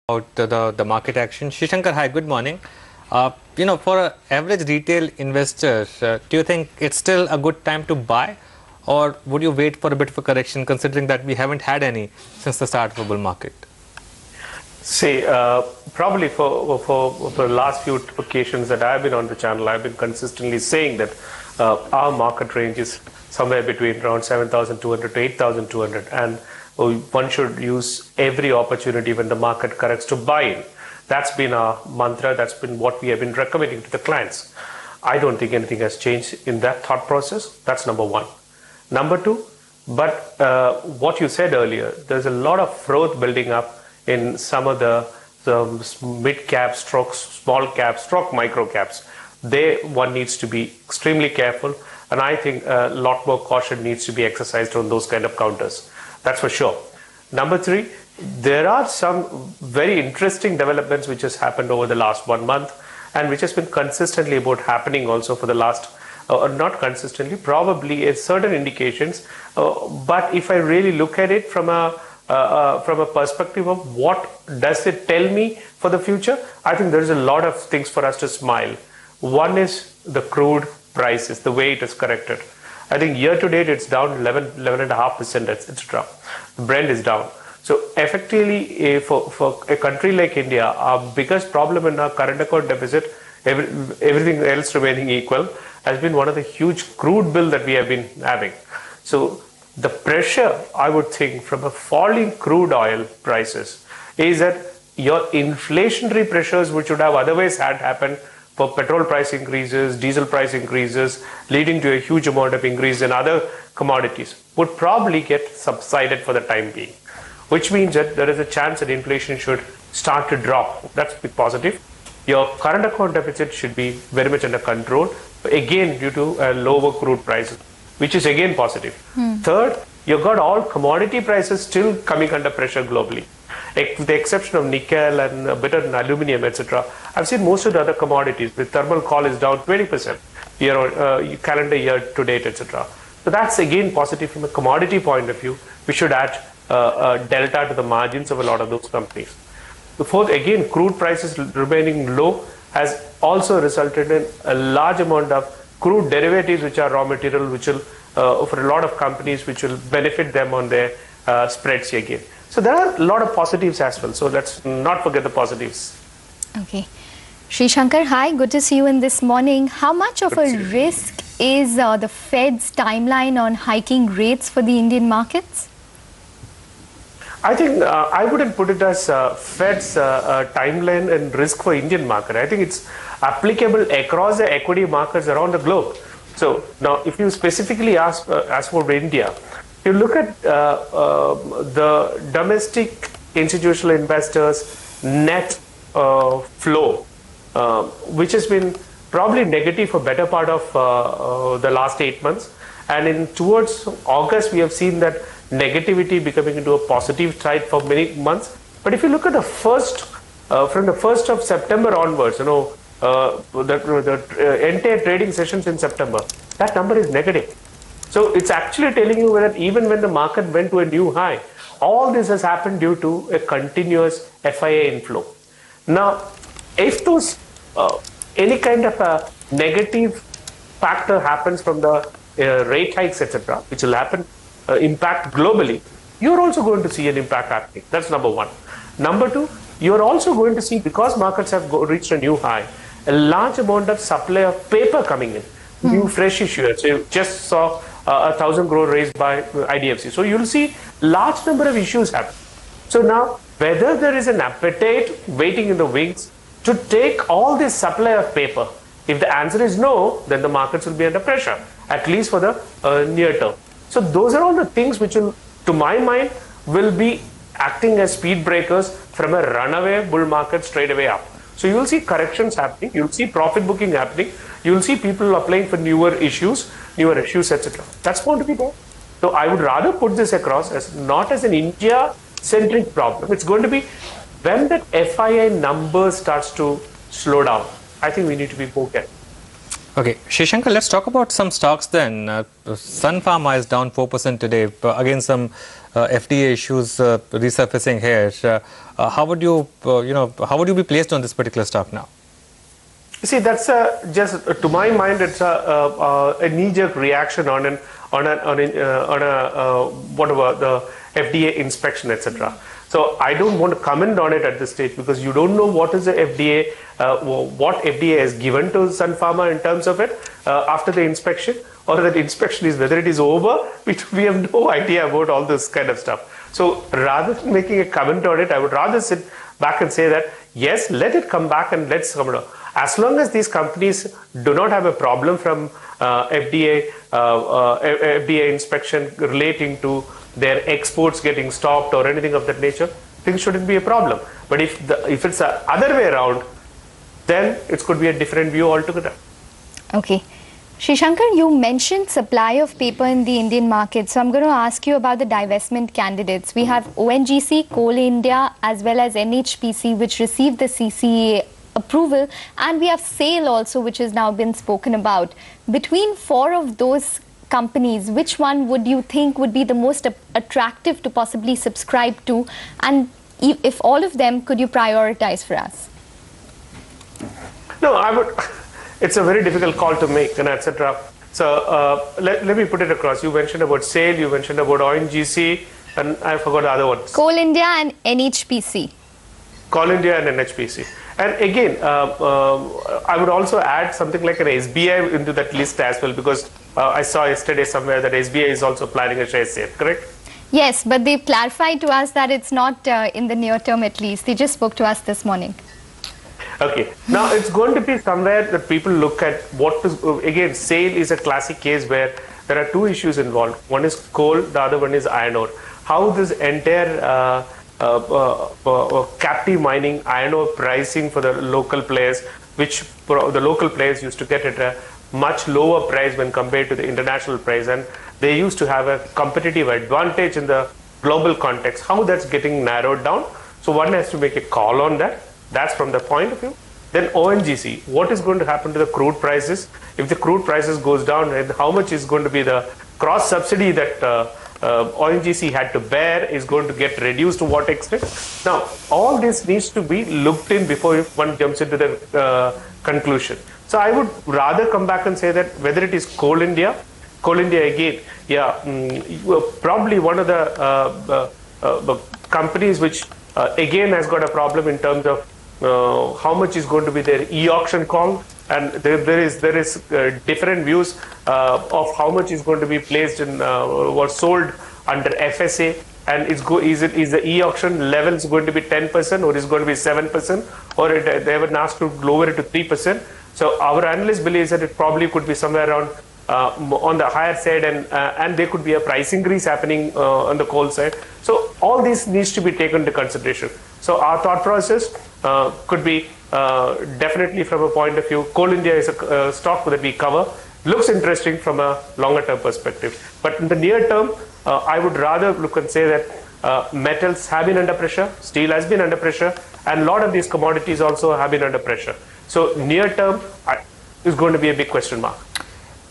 About the market action. Shishankar, hi, good morning. For an average retail investor, do you think it's still a good time to buy, or would you wait for a bit of a correction, considering that we haven't had any since the start of the bull market? See, probably for the last few occasions that I've been on the channel, I've been consistently saying that our market range is somewhere between around 7,200 to 8,200, and one should use every opportunity when the market corrects to buy in. That's been our mantra. That's been what we have been recommending to the clients. I don't think anything has changed in that thought process. That's number one. Number two, but what you said earlier, there's a lot of froth building up in some of the mid-cap strokes, small cap stroke micro caps. One needs to be extremely careful, and I think a lot more caution needs to be exercised on those kind of counters. That's for sure. Number three, there are some very interesting developments which has happened over the last 1 month, and which has been consistently about happening also for the last, not consistently, probably certain indications. But if I really look at it from a perspective of what does it tell me for the future, I think there is a lot of things for us to smile. One is the crude prices, the way it is corrected. I think year to date it's down 11.5%, etc. Brent is down. So effectively, for a country like India, our biggest problem in our current account deficit, everything else remaining equal, has been one of the huge crude bill that we have been having. So the pressure, I would think, from a falling crude oil prices is that your inflationary pressures, which would have otherwise had happened for petrol price increases, diesel price increases, leading to a huge amount of increase in other commodities, would probably get subsided for the time being, which means that there is a chance that inflation should start to drop. That's a big positive. Your current account deficit should be very much under control, again due to lower crude prices, which is again positive. Third, you've got all commodity prices still coming under pressure globally. With the exception of nickel and a bit of aluminum, etc., I've seen most of the other commodities. The thermal coal is down 20% calendar year to date, etc. So that's again positive from a commodity point of view. We should add a delta to the margins of a lot of those companies. The fourth, again, crude prices remaining low has also resulted in a large amount of crude derivatives, which are raw material, which will, for a lot of companies, which will benefit them on their spreads again. So there are a lot of positives as well. So let's not forget the positives. Okay. Shishankar, hi. Good to see you in this morning. How much of a risk is the Fed's timeline on hiking rates for the Indian markets? I think I wouldn't put it as Fed's timeline and risk for Indian market. I think it's applicable across the equity markets around the globe. So now, if you specifically ask for India, you look at the domestic institutional investors' net flow, which has been probably negative for better part of the last 8 months, and towards August we have seen that negativity becoming into a positive side for many months. But if you look at the from the 1st of September onwards, the entire trading sessions in September, that number is negative. So it's actually telling you that even when the market went to a new high, all this has happened due to a continuous FIA inflow. Now, if those any kind of a negative factor happens from the rate hikes, etc., which will happen, impact globally, you're also going to see an impact happening. That's number one. Number two, you're also going to see, because markets have reached a new high, a large amount of supply of paper coming in, new fresh issuers. So you just saw 1,000 crore raised by IDFC. So you'll see large number of issues happen. So now, whether there is an appetite waiting in the wings to take all this supply of paper, if the answer is no, then the markets will be under pressure, at least for the near term. So those are all the things which will, to my mind, will be acting as speed breakers from a runaway bull market straight away up. So you will see corrections happening, you will see profit booking happening, you will see people applying for newer issues, etc. That's going to be there. So I would rather put this across as not as an India-centric problem. It's going to be when that FII number starts to slow down. I think we need to be more careful. Okay, Shishankar, let's talk about some stocks then. Sun Pharma is down 4% today. Again, some FDA issues resurfacing here. How would you, how would you be placed on this particular stock now? You see, that's just to my mind, it's a knee-jerk reaction on whatever the FDA inspection, etc. So I don't want to comment on it at this stage because you don't know what is the FDA, what FDA has given to Sun Pharma in terms of it after the inspection, or that inspection is whether it is over. We have no idea about all this kind of stuff. So rather than making a comment on it, I would rather sit back and say that yes, let it come back and let's come down. As long as these companies do not have a problem from FDA inspection relating to their exports getting stopped or anything of that nature, things shouldn't be a problem. But if it's the other way around, then it could be a different view altogether. Okay. Shishankar, you mentioned supply of paper in the Indian market. So I'm going to ask you about the divestment candidates. We have ONGC, Coal India, as well as NHPC, which received the CCA approval. And we have SAIL also, which has now been spoken about. Between four of those companies, which one would you think would be the most attractive to possibly subscribe to? And if all of them, could you prioritize for us? No, I would. It's a very difficult call to make, and etc. So let me put it across. You mentioned about SAIL, you mentioned about ONGC, and I forgot the other ones. Coal India and NHPC. Coal India and NHPC. And again, I would also add something like an SBI into that list as well, because I saw yesterday somewhere that SBI is also planning a share sale, correct? Yes, but they've clarified to us that it's not in the near term at least. They just spoke to us this morning. Okay. Now, it's going to be somewhere that people look at what is, again, SAIL is a classic case where there are two issues involved. One is coal, the other one is iron ore. How this entire captive mining, iron ore pricing for the local players, which the local players used to get at a much lower price when compared to the international price, and they used to have a competitive advantage in the global context, how that's getting narrowed down. So one has to make a call on that. That's from the point of view. Then ONGC, what is going to happen to the crude prices? If the crude prices goes down, and how much is going to be the cross subsidy that ONGC had to bear is going to get reduced to what extent? Now, all this needs to be looked in before one jumps into the conclusion. So I would rather come back and say that whether it is Coal India again, probably one of the companies which again has got a problem in terms of how much is going to be their e-auction call, and there is different views of how much is going to be placed in or sold under FSA, and is the e-auction levels going to be 10% or is going to be 7%, or they have been asked to lower it to 3%. So our analyst believes that it probably could be somewhere around on the higher side, and there could be a price increase happening on the coal side. So all this needs to be taken into consideration. So our thought process could be definitely from a point of view, Coal India is a stock that we cover, looks interesting from a longer term perspective. But in the near term, I would rather look and say that metals have been under pressure, steel has been under pressure, and a lot of these commodities also have been under pressure. So near term is going to be a big question mark.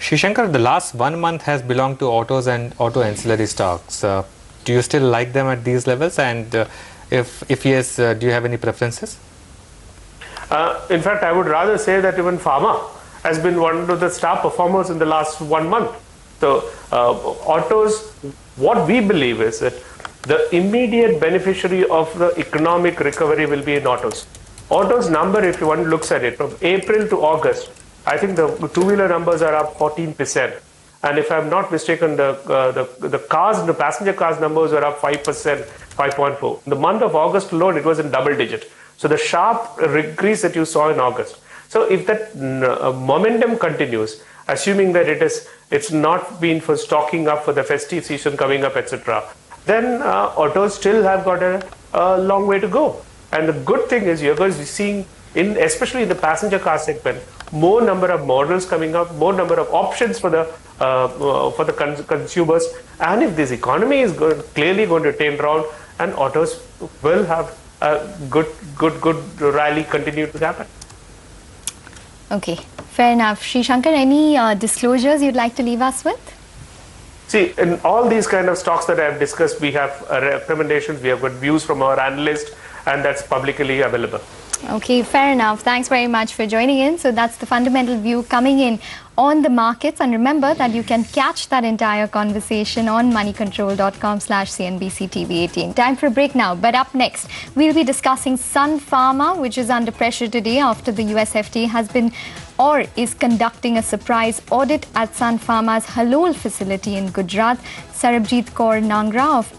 Shishankar, the last 1 month has belonged to autos and auto ancillary stocks. Do you still like them at these levels? And if yes, do you have any preferences? In fact, I would rather say that even pharma has been one of the star performers in the last 1 month. So autos, what we believe is that the immediate beneficiary of the economic recovery will be in autos. Autos number, if one looks at it, from April to August, I think the two-wheeler numbers are up 14%. And if I'm not mistaken, the passenger cars numbers are up 5%, 5.4. In the month of August alone, it was in double digit. So the sharp increase that you saw in August. So if that momentum continues, assuming that it's not been for stocking up for the festive season coming up, etc., then autos still have got a long way to go. And the good thing is you're going to be seeing, especially in the passenger car segment, more number of models coming up, more number of options for the consumers. And if this economy is clearly going to turn around, and autos will have a good rally continue to happen. Okay. Fair enough. Sri Shankar, any disclosures you'd like to leave us with? See, in all these kind of stocks that I have discussed, we have recommendations, we have got views from our analyst, and that's publicly available. Okay, fair enough. Thanks very much for joining in. So that's the fundamental view coming in on the markets. And remember that you can catch that entire conversation on moneycontrol.com/CNBC TV18. Time for a break now. But up next, we'll be discussing Sun Pharma, which is under pressure today after the US FDA has been or is conducting a surprise audit at Sun Pharma's Halol facility in Gujarat. Sarabjit Kaur Nangra of